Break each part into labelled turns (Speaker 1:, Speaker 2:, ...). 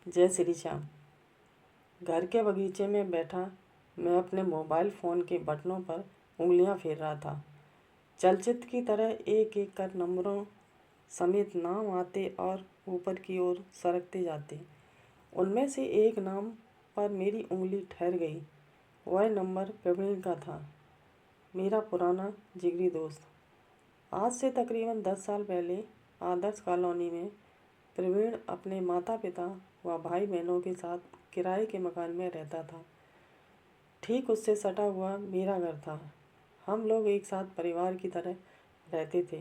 Speaker 1: जय श्री श्याम। घर के बगीचे में बैठा मैं अपने मोबाइल फ़ोन के बटनों पर उंगलियां फेर रहा था। चलचित्र की तरह एक एक कर नंबरों समेत नाम आते और ऊपर की ओर सरकते जाते। उनमें से एक नाम पर मेरी उंगली ठहर गई। वह नंबर प्रवीण का था, मेरा पुराना जिगरी दोस्त। आज से तकरीबन 10 साल पहले आदर्श कॉलोनी में प्रवीण अपने माता पिता व भाई बहनों के साथ किराए के मकान में रहता था। ठीक उससे सटा हुआ मेरा घर था। हम लोग एक साथ परिवार की तरह रहते थे।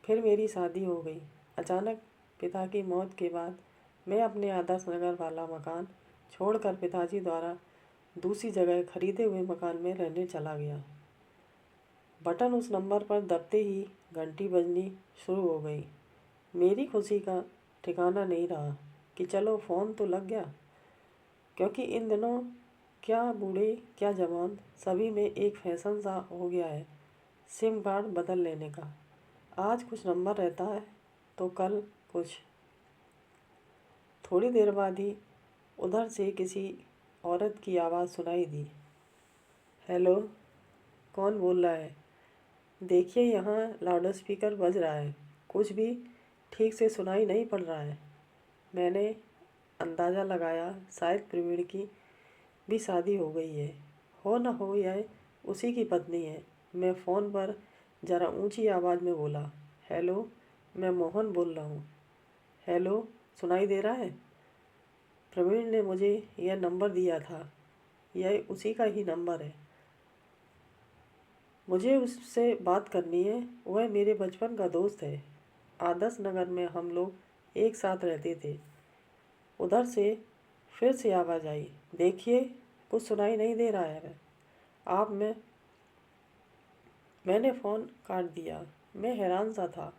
Speaker 1: फिर मेरी शादी हो गई। अचानक पिता की मौत के बाद मैं अपने आदर्श नगर वाला मकान छोड़कर पिताजी द्वारा दूसरी जगह खरीदे हुए मकान में रहने चला गया। बटन उस नंबर पर दबते ही घंटी बजनी शुरू हो गई। मेरी खुशी का ठिकाना नहीं रहा कि चलो फ़ोन तो लग गया, क्योंकि इन दिनों क्या बूढ़े क्या जवान सभी में एक फैशन सा हो गया है सिम कार्ड बदल लेने का। आज कुछ नंबर रहता है तो कल कुछ। थोड़ी देर बाद ही उधर से किसी औरत की आवाज़ सुनाई दी। हेलो, कौन बोल रहा है? देखिए, यहाँ लाउड स्पीकर बज रहा है, कुछ भी ठीक से सुनाई नहीं पड़ रहा है। मैंने अंदाज़ा लगाया शायद प्रवीण की भी शादी हो गई है। हो न हो यह उसी की पत्नी है। मैं फ़ोन पर ज़रा ऊंची आवाज़ में बोला, हेलो, मैं मोहन बोल रहा हूँ। हेलो, सुनाई दे रहा है? प्रवीण ने मुझे यह नंबर दिया था, यह उसी का ही नंबर है। मुझे उससे बात करनी है। वह मेरे बचपन का दोस्त है। आदर्श नगर में हम लोग एक साथ रहते थे। उधर से फिर से आवाज़ आई, देखिए, कुछ सुनाई नहीं दे रहा है। आप में मैंने फ़ोन काट दिया। मैं हैरान सा था।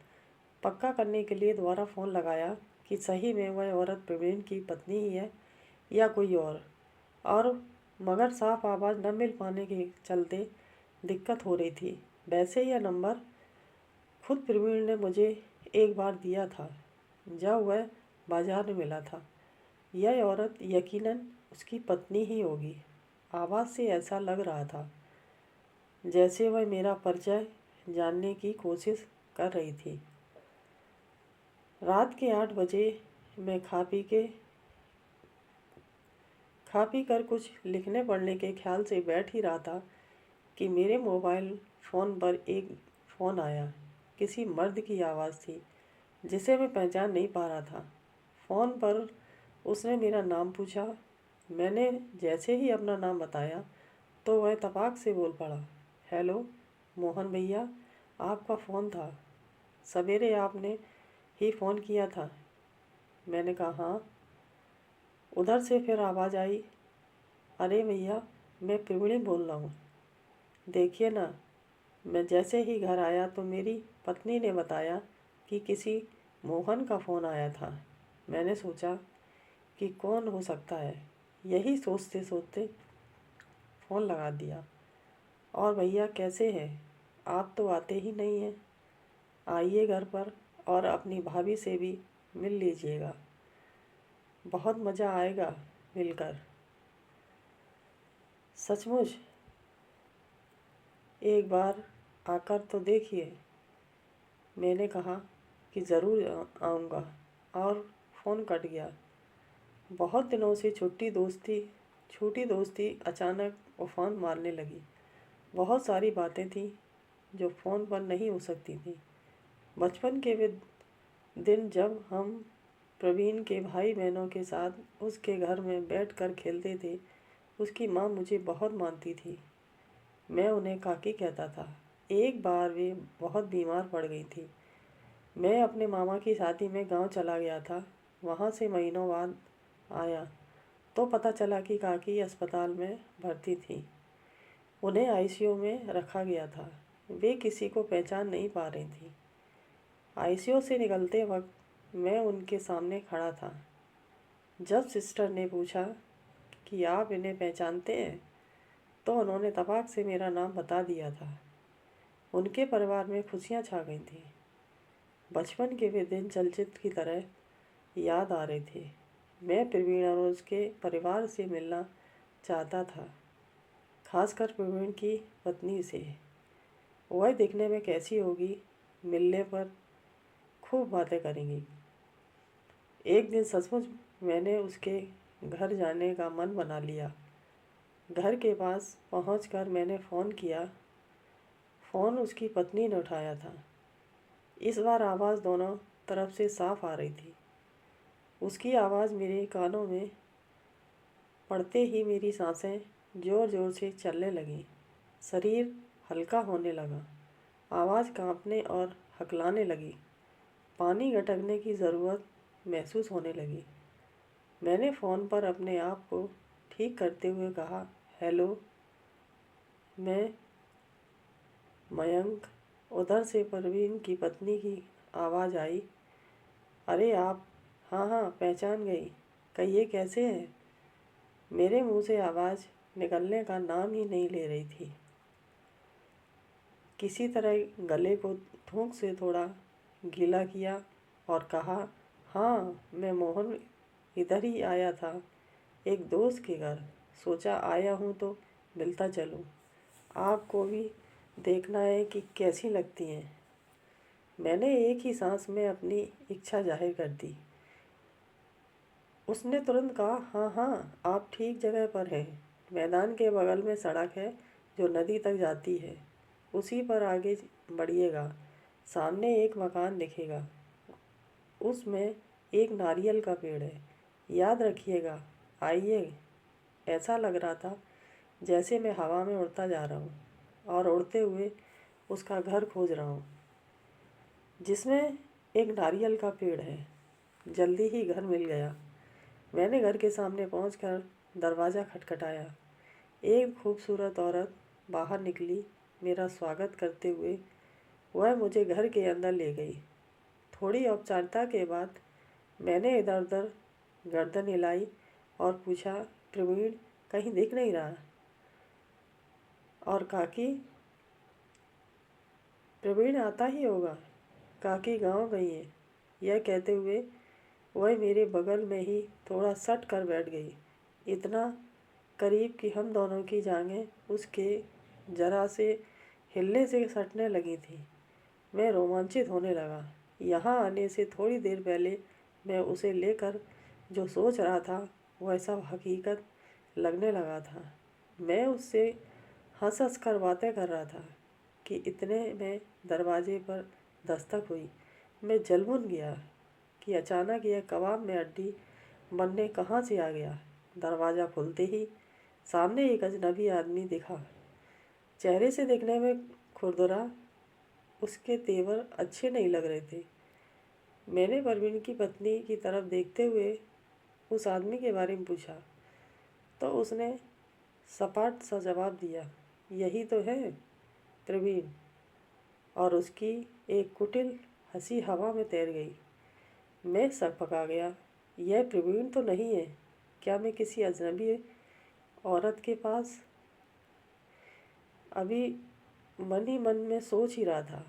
Speaker 1: पक्का करने के लिए दोबारा फ़ोन लगाया कि सही में वह औरत प्रवीण की पत्नी ही है या कोई और मगर साफ आवाज़ न मिल पाने के चलते दिक्कत हो रही थी। वैसे यह नंबर खुद प्रवीण ने मुझे एक बार दिया था जब वह बाजार में मिला था। यह औरत यकीनन उसकी पत्नी ही होगी। आवाज़ से ऐसा लग रहा था जैसे वह मेरा परिचय जानने की कोशिश कर रही थी। रात के 8 बजे मैं खा पी कर कुछ लिखने पढ़ने के ख्याल से बैठ ही रहा था कि मेरे मोबाइल फ़ोन पर एक फ़ोन आया। किसी मर्द की आवाज़ थी जिसे मैं पहचान नहीं पा रहा था। फ़ोन पर उसने मेरा नाम पूछा। मैंने जैसे ही अपना नाम बताया तो वह तपाक से बोल पड़ा, हेलो मोहन भैया, आपका फ़ोन था। सवेरे आपने ही फ़ोन किया था। मैंने कहा हाँ। उधर से फिर आवाज़ आई, अरे भैया, मैं प्रवीण बोल रहा हूँ। देखिए ना, मैं जैसे ही घर आया तो मेरी पत्नी ने बताया कि किसी मोहन का फ़ोन आया था। मैंने सोचा कि कौन हो सकता है। यही सोचते सोचते फ़ोन लगा दिया। और भैया कैसे हैं? आप तो आते ही नहीं हैं। आइए घर पर और अपनी भाभी से भी मिल लीजिएगा। बहुत मज़ा आएगा मिलकर। सचमुच एक बार आकर तो देखिए। मैंने कहा कि ज़रूर आऊँगा और फ़ोन कट गया। बहुत दिनों से छोटी दोस्ती अचानक उफान मारने लगी। बहुत सारी बातें थीं जो फ़ोन पर नहीं हो सकती थी। बचपन के वे दिन जब हम प्रवीण के भाई बहनों के साथ उसके घर में बैठकर खेलते थे। उसकी माँ मुझे बहुत मानती थी। मैं उन्हें काकी कहता था। एक बार वे बहुत बीमार पड़ गई थी। मैं अपने मामा की शादी में गांव चला गया था। वहाँ से महीनों बाद आया तो पता चला कि काकी अस्पताल में भर्ती थी। उन्हें आईसीयू में रखा गया था। वे किसी को पहचान नहीं पा रही थी। आईसीयू से निकलते वक्त मैं उनके सामने खड़ा था। जब सिस्टर ने पूछा कि आप इन्हें पहचानते हैं तो उन्होंने तपाक से मेरा नाम बता दिया था। उनके परिवार में खुशियाँ छा गई थीं। बचपन के वे दिन चलचित्र की तरह याद आ रहे थे। मैं प्रवीण और उसके परिवार से मिलना चाहता था, खासकर प्रवीण की पत्नी से। वह दिखने में कैसी होगी? मिलने पर खूब बातें करेंगी। एक दिन सचमुच मैंने उसके घर जाने का मन बना लिया। घर के पास पहुंचकर मैंने फ़ोन किया। फ़ोन उसकी पत्नी ने उठाया था। इस बार आवाज़ दोनों तरफ से साफ आ रही थी। उसकी आवाज़ मेरे कानों में पड़ते ही मेरी सांसें ज़ोर ज़ोर से चलने लगीं। शरीर हल्का होने लगा। आवाज़ कांपने और हकलाने लगी। पानी गटकने की ज़रूरत महसूस होने लगी। मैंने फ़ोन पर अपने आप को ठीक करते हुए कहा, हेलो, मैं मयंक। उधर से परवीन की पत्नी की आवाज़ आई, अरे आप? हाँ हाँ, पहचान गई। कहिए कैसे हैं? मेरे मुंह से आवाज़ निकलने का नाम ही नहीं ले रही थी। किसी तरह गले को थूक से थोड़ा गीला किया और कहा, हाँ, मैं मोहन इधर ही आया था, एक दोस्त के घर। सोचा आया हूँ तो मिलता चलूँ। आपको भी देखना है कि कैसी लगती हैं। मैंने एक ही सांस में अपनी इच्छा जाहिर कर दी। उसने तुरंत कहा, हाँ हाँ, आप ठीक जगह पर हैं। मैदान के बगल में सड़क है जो नदी तक जाती है। उसी पर आगे बढ़िएगा, सामने एक मकान दिखेगा। उसमें एक नारियल का पेड़ है। याद रखिएगा, आइए। ऐसा लग रहा था जैसे मैं हवा में उड़ता जा रहा हूँ और उड़ते हुए उसका घर खोज रहा हूँ जिसमें एक नारियल का पेड़ है। जल्दी ही घर मिल गया। मैंने घर के सामने पहुंचकर दरवाज़ा खटखटाया। एक खूबसूरत औरत बाहर निकली। मेरा स्वागत करते हुए वह मुझे घर के अंदर ले गई। थोड़ी औपचारिकता के बाद मैंने इधर उधर गर्दन हिलाई और पूछा, प्रवीण कहीं दिख नहीं रहा? और काकी? प्रवीण आता ही होगा, काकी गांव गई है। यह कहते हुए वह मेरे बगल में ही थोड़ा सट कर बैठ गई, इतना करीब कि हम दोनों की जांघें उसके जरा से हिलने से सटने लगी थी। मैं रोमांचित होने लगा। यहाँ आने से थोड़ी देर पहले मैं उसे लेकर जो सोच रहा था वह सब हकीकत लगने लगा था। मैं उससे हंस हंस कर बातें कर रहा था कि इतने में दरवाजे पर दस्तक हुई। मैं जलमुन गया कि अचानक यह कबाब में हड्डी बनने कहाँ से आ गया। दरवाज़ा खुलते ही सामने एक अजनबी आदमी दिखा। चेहरे से देखने में खुरदरा, उसके तेवर अच्छे नहीं लग रहे थे। मैंने परवीन की पत्नी की तरफ देखते हुए उस आदमी के बारे में पूछा तो उसने सपाट सा जवाब दिया, यही तो है प्रवीण। और उसकी एक कुटिल हंसी हवा में तैर गई। मैं सकपका गया। यह प्रवीण तो नहीं है। क्या मैं किसी अजनबी औरत के पास? अभी मन ही मन में सोच ही रहा था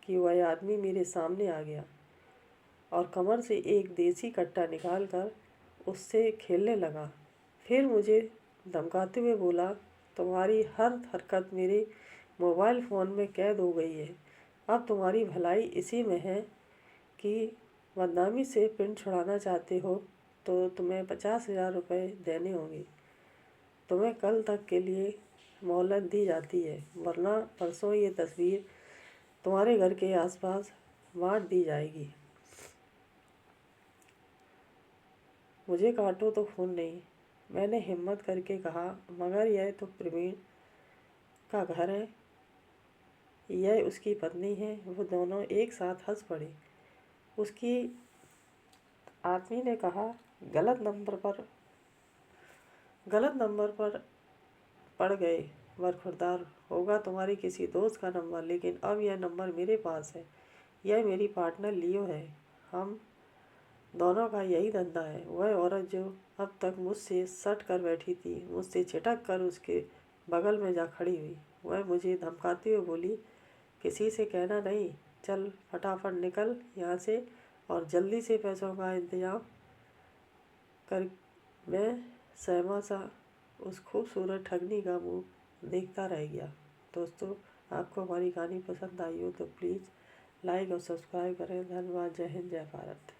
Speaker 1: कि वह आदमी मेरे सामने आ गया और कमर से एक देसी कट्टा निकालकर उससे खेलने लगा। फिर मुझे धमकाते हुए बोला, तुम्हारी हर हरकत मेरे मोबाइल फ़ोन में कैद हो गई है। अब तुम्हारी भलाई इसी में है कि बदनामी से पिंड छुड़ाना चाहते हो तो तुम्हें 50,000 रुपये देने होंगे। तुम्हें कल तक के लिए मोहलत दी जाती है, वरना परसों ये तस्वीर तुम्हारे घर के आसपास बांट दी जाएगी। मुझे काटो तो खून नहीं, मैंने हिम्मत करके कहा, मगर यह तो प्रवीण का घर है, यह उसकी पत्नी है। वो दोनों एक साथ हंस पड़े। उसकी आदमी ने कहा, गलत नंबर पर पड़ गए। बरखुरदार होगा तुम्हारे किसी दोस्त का नंबर, लेकिन अब यह नंबर मेरे पास है। यह मेरी पार्टनर लियो है। हम दोनों का यही धंधा है। वह औरत जो अब तक मुझसे सट कर बैठी थी, मुझसे छिटक कर उसके बगल में जा खड़ी हुई। वह मुझे धमकाते हुए बोली, किसी से कहना नहीं, चल फटाफट निकल यहाँ से और जल्दी से पैसों का इंतजाम कर वह सहमा सा उस खूबसूरत ठगनी का मुंह देखता रह गया। दोस्तों, आपको हमारी कहानी पसंद आई हो तो प्लीज़ लाइक और सब्सक्राइब करें। धन्यवाद। जय हिंद, जय भारत।